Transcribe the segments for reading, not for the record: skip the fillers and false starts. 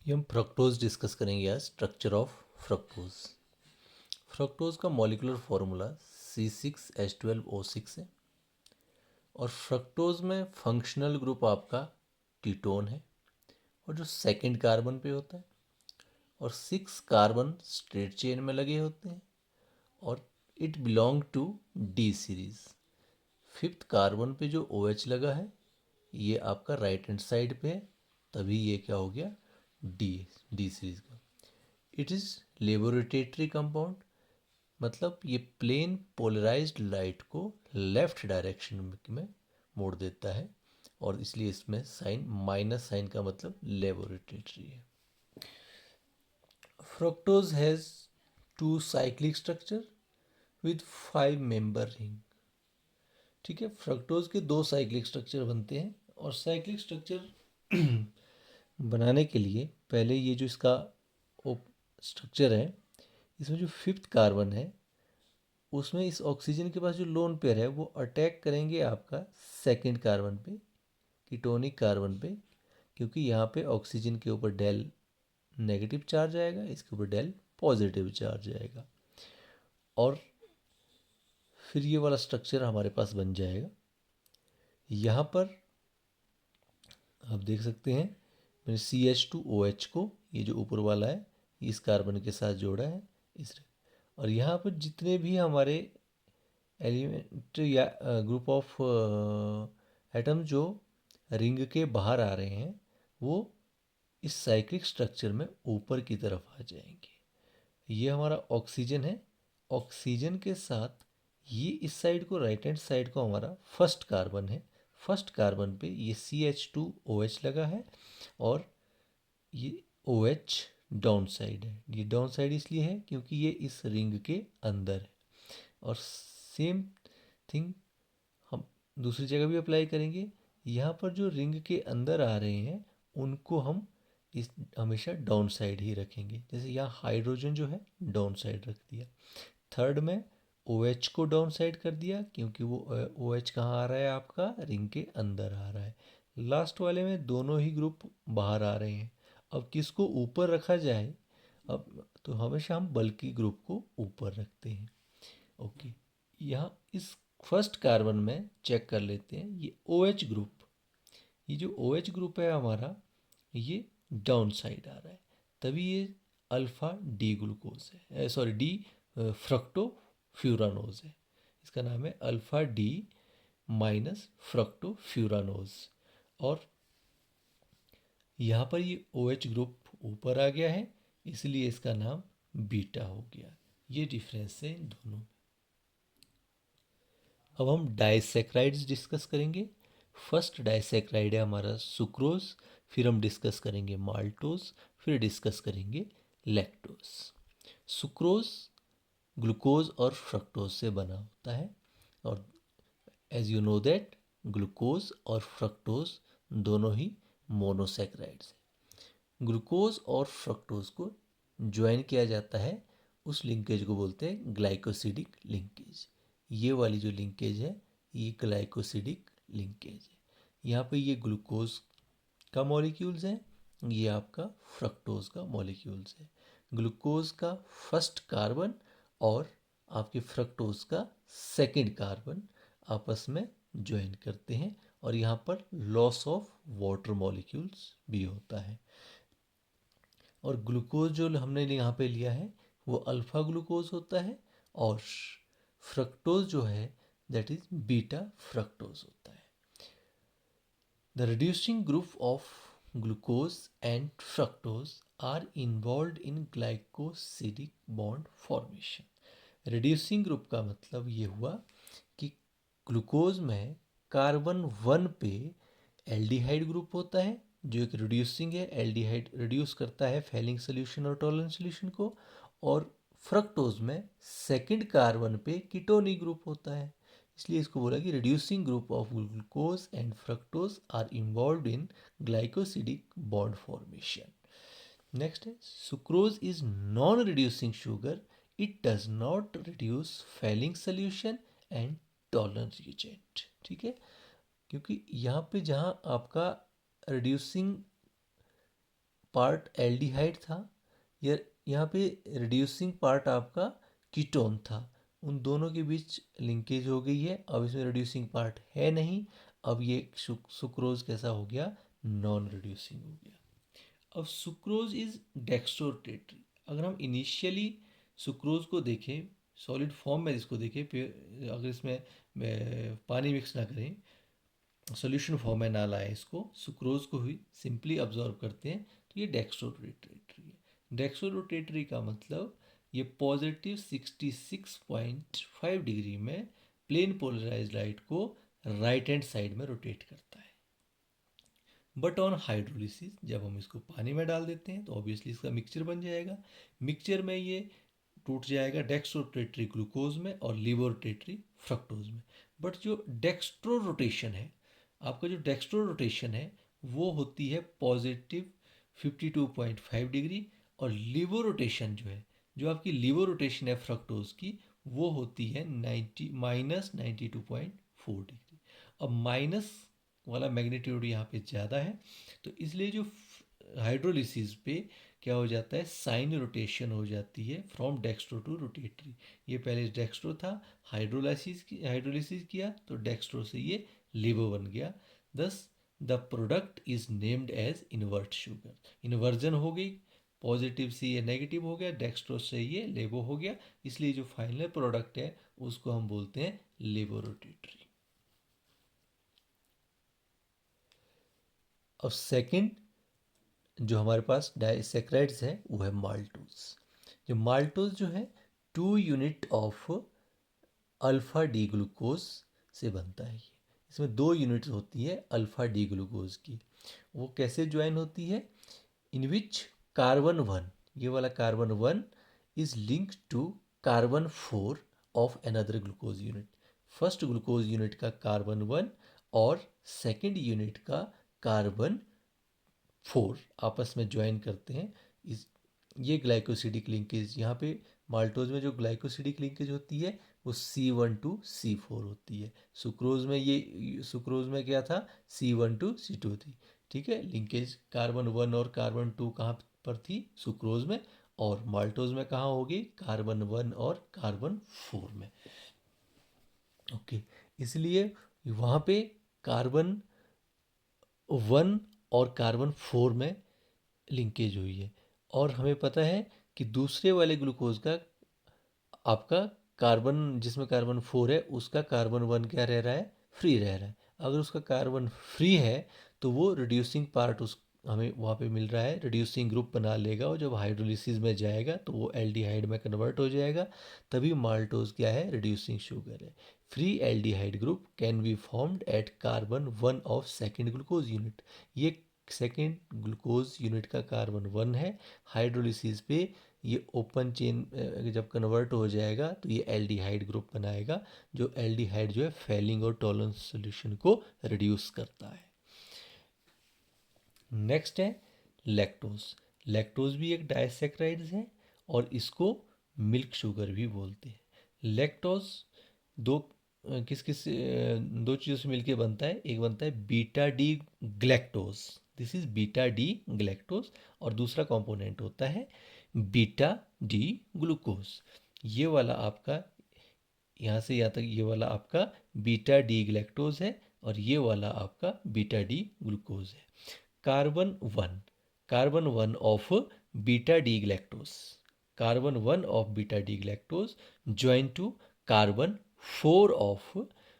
ये हम fructose discuss करेंगे आज। Structure of fructose. फ्रक्टोज का मॉलिक्यूलर फार्मूला C6H12O6 है और फ्रक्टोज में फंक्शनल ग्रुप आपका कीटोन है और जो सेकंड कार्बन पे होता है और 6 कार्बन स्ट्रेट चेन में लगे होते हैं और it belong to D series. Fifth carbon पे जो OH लगा है ये आपका राइट हैंड साइड पे है, तभी ये क्या हो गया डी डी सीरीज का। इट इज़ लेबोरेटरी कंपाउंड, मतलब ये प्लेन पोलराइज्ड लाइट को लेफ्ट डायरेक्शन में मोड़ देता है और इसलिए इसमें साइन माइनस साइन का मतलब लेबोरेटरी है। Fructose has 2 cyclic structure with 5 member ring. ठीक है, फ्रक्टोज के 2 साइक्लिक स्ट्रक्चर बनते हैं और साइक्लिक स्ट्रक्चर बनाने के लिए पहले ये जो इसका स्ट्रक्चर है इसमें जो फिफ्थ कार्बन है उसमें इस ऑक्सीजन के पास जो लोन पेयर है वो अटैक करेंगे आपका सेकंड कार्बन पे, कीटोनिक कार्बन पे, क्योंकि यहाँ पे ऑक्सीजन के ऊपर डेल नेगेटिव चार्ज आएगा, इसके ऊपर डेल पॉजिटिव चार्ज आएगा और फिर ये वाला स्ट्रक्चर हमारे पास बन जाएगा। यहाँ पर आप देख सकते हैं मैंने CH2OH को, ये जो ऊपर वाला है, इस कार्बन के साथ जोड़ा है इस, और यहाँ पर जितने भी हमारे एलिमेंट या ग्रुप ऑफ एटम जो रिंग के बाहर आ रहे हैं वो इस साइक्लिक स्ट्रक्चर में ऊपर की तरफ आ जाएंगे। ये हमारा ऑक्सीजन है, ऑक्सीजन के साथ ये इस साइड को, राइट हैंड साइड को हमारा फर्स्ट कार्बन है, फर्स्ट कार्बन पे ये CH2OH लगा है और ये OH डाउन साइड है। ये डाउन साइड इसलिए है क्योंकि ये इस रिंग के अंदर है और सेम थिंग हम दूसरी जगह भी अप्लाई करेंगे। यहाँ पर जो रिंग के अंदर आ रहे हैं उनको हम इस हमेशा डाउन साइड ही रखेंगे। जैसे यहाँ हाइड्रोजन जो है डाउन साइड रख दिया, थर्ड में OH को डाउन साइड कर दिया क्योंकि वो OH कहाँ आ रहा है आपका रिंग के अंदर आ रहा है, लास्ट वाले में दोनों ही ग्रुप बाहर आ रहे हैं। अब किसको ऊपर रखा जाए, अब तो हमेशा हम बल्कि ग्रुप को ऊपर रखते हैं। ओके, यहाँ इस फर्स्ट कार्बन में चेक कर लेते हैं ये OH ग्रुप, ये जो OH ग्रुप है हमारा ये डाउन साइड आ रहा है, तभी ये अल्फ़ा डी ग्लूकोज है, सॉरी डी फ्रक्टोफ्यूरानोज है। इसका नाम है अल्फ़ा डी माइनस फ्रक्टोफ्यूरानोज और यहाँ पर ये OH ग्रुप ऊपर आ गया है इसलिए इसका नाम बीटा हो गया। ये डिफरेंस है इन दोनों में। अब हम डाइसैक्राइड्स डिस्कस करेंगे। फर्स्ट डाइसैक्राइड है हमारा सुक्रोज, फिर हम डिस्कस करेंगे माल्टोज, फिर डिस्कस करेंगे लैक्टोज। सुक्रोज ग्लूकोज और फ्रक्टोज से बना होता है और as you know that glucose और फ्रक्टोज दोनों ही मोनोसैक्राइड्स हैं। ग्लूकोज और फ्रक्टोज को ज्वाइन किया जाता है, उस लिंकेज को बोलते हैं ग्लाइकोसिडिक लिंकेज। ये वाली जो लिंकेज है ये ग्लाइकोसिडिक लिंकेज है। यहाँ पे ये ग्लूकोज का मॉलिक्यूल्स है, ये आपका फ्रक्टोज का मॉलिक्यूल्स है। ग्लूकोज का फर्स्ट कार्बन और आपके फ्रक्टोज का सेकंड कार्बन आपस में ज्वाइन करते हैं और यहाँ पर लॉस ऑफ वाटर मॉलिक्यूल्स भी होता है। और ग्लूकोज जो हमने यहाँ पे लिया है वो अल्फ़ा ग्लूकोज होता है और फ्रक्टोज जो है दैट इज बीटा फ्रक्टोज होता है। The reducing group of glucose and fructose are involve in glycosidic bond formation. Reducing group का मतलब ये हुआ कि ग्लूकोज में कार्बन 1 पे एल्डिहाइड ग्रुप होता है जो एक रिड्यूसिंग है, एल्डिहाइड रिड्यूस करता है फेलिंग सोल्यूशन और टॉलरेंस सोल्यूशन को, और फ्रक्टोज में सेकंड कार्बन पे कीटोनिक ग्रुप होता है, इसलिए इसको बोला कि reducing group of glucose and fructose are involve in glycosidic bond formation. Next है sucrose is non reducing sugar, it does not reduce Fehling solution and Tollens reagent. ठीक है, क्योंकि यहाँ पे जहाँ आपका रिड्यूसिंग पार्ट एल्डिहाइड था, या यहाँ पे रिड्यूसिंग पार्ट आपका कीटोन था, उन दोनों के बीच लिंकेज हो गई है। अब इसमें रिड्यूसिंग पार्ट है नहीं, अब ये सुक्रोज कैसा हो गया, नॉन रिड्यूसिंग हो गया। अब सुक्रोज इज डेक्स्ट्रोरोटेटरी। अगर हम इनिशियली सुक्रोज को देखें, सॉलिड फॉर्म में इसको देखें, अगर इसमें पानी मिक्स ना करें, सॉल्यूशन फॉर्म में ना लाएं, इसको सुक्रोज को ही सिंपली अब्जॉर्व करते हैं, तो ये डेक्स्ट्रोरोटेटरी है। डेक्स्ट्रोरोटेटरी का मतलब ये पॉजिटिव 66.5 डिग्री में प्लेन पोलराइज लाइट को राइट हैंड साइड में रोटेट करता है। बट ऑन हाइड्रोलिसिस, जब हम इसको पानी में डाल देते हैं तो ऑब्वियसली इसका मिक्सचर बन जाएगा। मिक्सचर में ये टूट जाएगा डेक्स्ट्रोरोटेटरी ग्लूकोज में और लिवोरोटेटरी फ्रक्टोज में। बट जो डेक्स्ट्रो रोटेशन है, आपका जो डेक्स्ट्रो रोटेशन है वो होती है पॉजिटिव 52.5 डिग्री, और लिवो रोटेशन जो है, जो आपकी लिवो रोटेशन है फ्रक्टोज की, वो होती है -92.4 डिग्री। अब माइनस वाला मैग्नीट्यूड यहाँ पे ज़्यादा है, तो इसलिए जो हाइड्रोलिसिस पे क्या हो जाता है, साइन रोटेशन हो जाती है फ्रॉम डेक्स्ट्रो टू रोटेटरी। ये पहले डेक्स्ट्रो था, हाइड्रोलिसिस किया तो डेक्स्ट्रो से ये लिवो बन गया। Thus the product is named as invert sugar. Inversion हो गई, पॉजिटिव से ये नेगेटिव हो गया, डेक्स्ट्रो से ये लेवो हो गया, इसलिए जो फाइनल प्रोडक्ट है उसको हम बोलते हैं लेवोरोटेटरी। अब सेकंड जो हमारे पास डाइसेक्राइड्स है वो है माल्टोज। जो माल्टोज जो है 2 unit of alpha D glucose से बनता है। ये इसमें 2 यूनिट्स होती है अल्फा डी ग्लूकोज की। वो कैसे ज्वाइन होती है, इन विच कार्बन 1, ये वाला carbon 1 is linked to carbon 4 of another glucose unit. First glucose unit का कार्बन 1 और सेकेंड यूनिट का कार्बन 4 आपस में ज्वाइन करते हैं। इस ये ग्लाइकोसिडिक लिंकेज, यहाँ पे माल्टोज में जो ग्लाइकोसिडिक लिंकेज होती है वो C1 to C4 होती है। सुक्रोज में ये, सुक्रोज में क्या था, C1 to C2 थी। ठीक है, लिंकेज कार्बन 1 और कार्बन 2 कहाँ पर थी, सुक्रोज में, और माल्टोज में कहाँ होगी, कार्बन 1 और कार्बन 4 में। ओके, इसलिए वहाँ पे कार्बन 1 और कार्बन 4 में लिंकेज हुई है। और हमें पता है कि दूसरे वाले ग्लूकोज का आपका कार्बन, जिसमें कार्बन 4 है, उसका कार्बन 1 क्या रह रहा है, फ्री रह रहा है। अगर उसका कार्बन फ्री है तो वो रिड्यूसिंग पार्ट उस हमें वहाँ पे मिल रहा है, रिड्यूसिंग ग्रुप बना लेगा, और जब हाइड्रोलिसिस में जाएगा तो वो एल्डिहाइड में कन्वर्ट हो जाएगा, तभी माल्टोज क्या है, रिड्यूसिंग शुगर है। Free aldehyde group can be formed at carbon 1 of second glucose unit. ये सेकेंड ग्लूकोज यूनिट का कार्बन 1 है, हाइड्रोलिसिस पे ये ओपन चेन जब कन्वर्ट हो जाएगा तो ये एल्डिहाइड ग्रुप बनाएगा, जो एल्डिहाइड जो है फेलिंग और टॉलरेंस सॉल्यूशन को रिड्यूस करता है। नेक्स्ट है लैक्टोज। लैक्टोज भी एक डाइसैकेराइड है और इसको मिल्क शुगर भी बोलते हैं। लैक्टोज दो किस किस दो चीज़ों से मिलके बनता है, एक बनता है beta D galactose, this is beta D galactose, और दूसरा कंपोनेंट होता है बीटा डी ग्लूकोज। ये वाला आपका यहाँ से यहाँ तक ये वाला आपका बीटा डी ग्लैक्टोज है, और ये वाला आपका बीटा डी ग्लूकोज है। Carbon one of beta D galactose, carbon 1 of beta D galactose join to carbon 4 of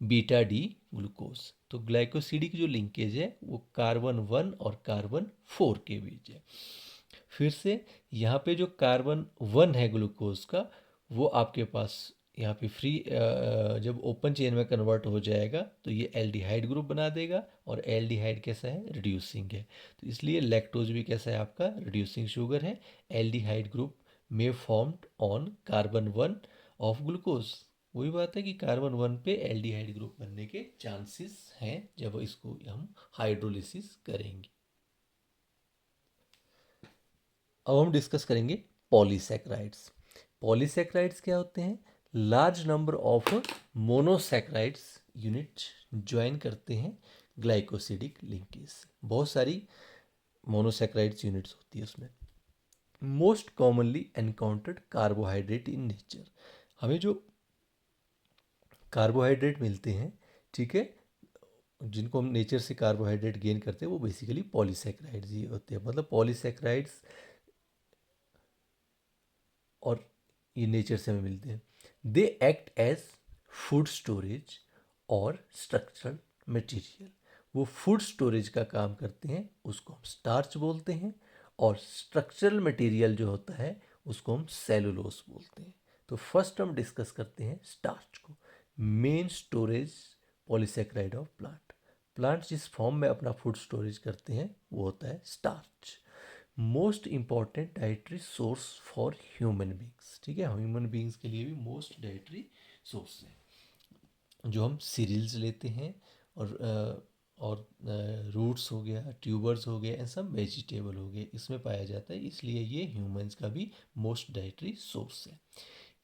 beta D glucose. तो ग्लाइकोसिडिक जो लिंकेज है वो कार्बन 1 और कार्बन 4 के बीच है। फिर से यहाँ पे जो कार्बन 1 है ग्लूकोज का, वो आपके पास यहाँ पे फ्री जब ओपन चेन में कन्वर्ट हो जाएगा तो ये एल्डिहाइड ग्रुप बना देगा, और एल्डिहाइड कैसा है, रिड्यूसिंग है, तो इसलिए लैक्टोज भी कैसा है आपका, रिड्यूसिंग शुगर है। एल्डिहाइड ग्रुप में formed on carbon 1 of glucose. वही बात है कि कार्बन 1 पे एल्डिहाइड ग्रुप बनने के चांसेस हैं जब इसको हम हाइड्रोलिसिस करेंगे। अब हम डिस्कस करेंगे पॉलीसैकेराइड्स। पॉलीसैकेराइड्स क्या होते हैं, large number of monosaccharides unit join करते हैं ग्लाइकोसिडिक लिंकेज से। बहुत सारी मोनोसेक्राइड्स यूनिट्स होती है उसमें। Most commonly encountered carbohydrate in nature, हमें जो कार्बोहाइड्रेट मिलते हैं, ठीक है, जिनको हम नेचर से कार्बोहाइड्रेट गेन करते हैं, वो बेसिकली पॉलीसेक्राइड्स ही होते हैं। मतलब पॉलीसेक्राइड्स और ये नेचर से हमें मिलते हैं। They act as food storage और स्ट्रक्चरल मटेरियल, वो फूड स्टोरेज का काम करते हैं, उसको हम स्टार्च बोलते हैं, और स्ट्रक्चरल मटेरियल जो होता है उसको हम सेलुलोस बोलते हैं। तो फर्स्ट हम डिस्कस करते हैं स्टार्च को। Main storage polysaccharide of plant, plant जिस फॉर्म में अपना फूड स्टोरेज करते हैं वो होता है starch. Most important dietary source for human beings, ठीक है, ह्यूमन बींग्स के लिए भी मोस्ट डाइटरी सोर्स है। जो हम सीरियल्स लेते हैं और रूट्स हो गया, ट्यूबर्स हो गए, सब वेजिटेबल हो गए, इसमें पाया जाता है, इसलिए ये ह्यूमंस का भी मोस्ट डाइटरी सोर्स है।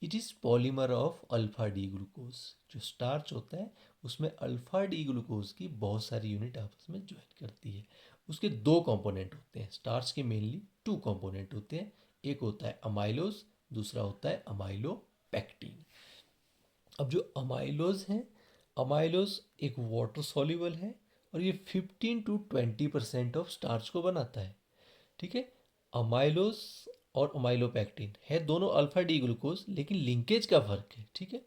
It is polymer of alpha D glucose, जो स्टार्च होता है उसमें अल्फा डी ग्लूकोज की बहुत सारी यूनिट आपस में ज्वाइन करती है। उसके दो कंपोनेंट होते हैं, स्टार्च के मेनली टू कंपोनेंट होते हैं, एक होता है अमाइलोज, दूसरा होता है अमाइलोपेक्टिन। अब जो अमाइलोज हैं, अमाइलोज एक वाटर सॉल्युबल है और ये 15 to 20% ऑफ स्टार्च को बनाता है, ठीक है। अमाइलोज और अमाइलोपेक्टिन है दोनों अल्फा डी ग्लूकोज, लेकिन लिंकेज का फर्क है, ठीक है।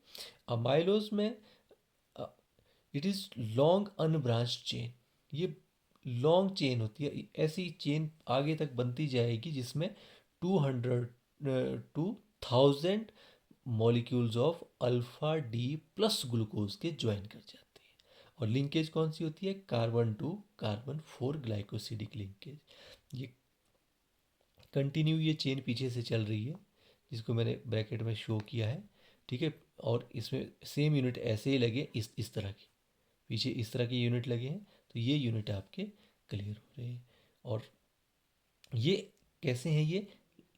अमाइलोज में it is long unbranched chain, ये लॉन्ग चेन होती है, ऐसी चेन आगे तक बनती जाएगी जिसमें 200 to 1000 molecules of alpha D plus glucose के ज्वाइन कर जाते हैं। और लिंकेज कौन सी होती है, carbon to carbon 4 glycosidic linkage. ये कंटिन्यू ये चेन पीछे से चल रही है, जिसको मैंने ब्रैकेट में शो किया है, ठीक है। और इसमें सेम यूनिट ऐसे ही लगे, इस तरह की पीछे इस तरह के यूनिट लगे हैं, तो ये यूनिट आपके क्लियर हो रहे हैं। और ये कैसे हैं, ये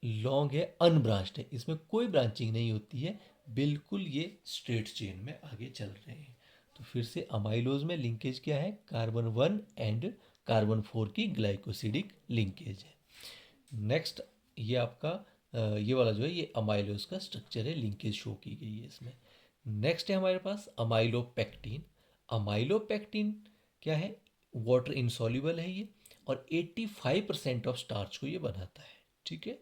लॉन्ग है, अनब्रांच्ड है, इसमें कोई ब्रांचिंग नहीं होती है, बिल्कुल ये स्ट्रेट चेन में आगे चल रहे हैं। तो फिर से अमाइलोज में लिंकेज क्या है, कार्बन 1 एंड कार्बन 4 की ग्लाइकोसिडिक लिंकेज है। नेक्स्ट ये आपका ये वाला जो है ये अमाइलोज का स्ट्रक्चर है, लिंकेज शो की गई है इसमें। नेक्स्ट है हमारे पास अमाइलोपेक्टिन। अमाइलोपेक्टिन क्या है, वाटर इनसॉल्युबल है ये, और 85% ऑफ स्टार्च को ये बनाता है, ठीक है।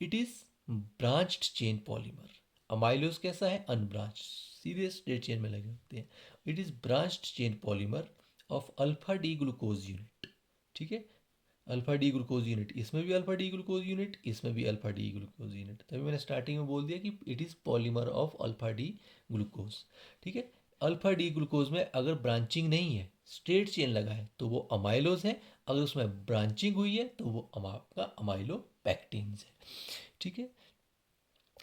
It is branched chain polymer. Amylose कैसा है, अनब्रांच, सीधे स्ट्रेट चेन में लगे होते हैं। It is branched chain polymer of alpha D glucose unit, ठीक है। अल्फा डी ग्लूकोज यूनिट, इसमें भी अल्फा डी ग्लूकोज यूनिट, इसमें भी अल्फा डी ग्लूकोज यूनिट, तभी मैंने स्टार्टिंग में बोल दिया कि it is polymer of alpha D glucose, ठीक है। अल्फा डी ग्लूकोज में अगर ब्रांचिंग नहीं है, स्ट्रेट चेन लगा है, तो वो अमाइलोज है, अगर उसमें ब्रांचिंग हुई है तो वो आपका अमाइलोपेक्टिन्स है, ठीक है।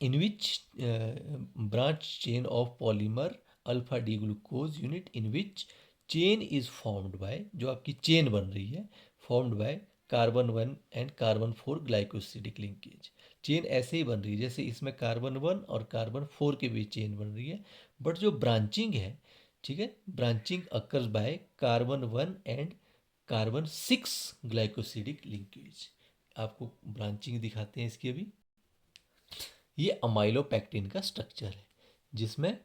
In which branch chain of polymer alpha D glucose unit, in which chain is formed by, जो आपकी चेन बन रही है, formed by carbon 1 and carbon 4 glycosidic linkage. Chain ऐसे ही बन रही है जैसे इसमें कार्बन 1 और कार्बन 4 के बीच चेन बन रही है, बट जो ब्रांचिंग है, ठीक है, branching occurs by carbon 1 and carbon 6 glycosidic linkage. आपको ब्रांचिंग दिखाते हैं इसकी अभी। ये अमाइलोपेक्टिन का स्ट्रक्चर है, जिसमें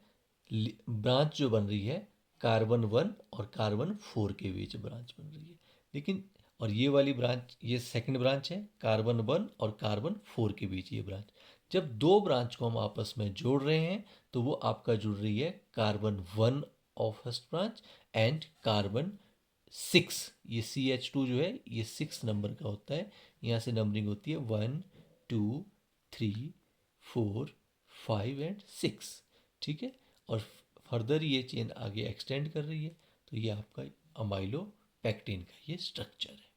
ब्रांच जो बन रही है कार्बन 1 और कार्बन 4 के बीच ब्रांच बन रही है, लेकिन और ये वाली ब्रांच, ये सेकंड ब्रांच है, कार्बन 1 और कार्बन 4 के बीच ये ब्रांच। जब दो ब्रांच को हम आपस में जोड़ रहे हैं तो वो आपका जुड़ रही है carbon 1 of first branch and carbon 6, ये CH2 जो है ये 6 नंबर का होता है, यहाँ से नंबरिंग होती है 1 2 3 4 5 एंड 6, ठीक है। और फर्दर ये चेन आगे एक्सटेंड कर रही है, तो ये आपका अमाइलोपेक्टिन का ये स्ट्रक्चर है।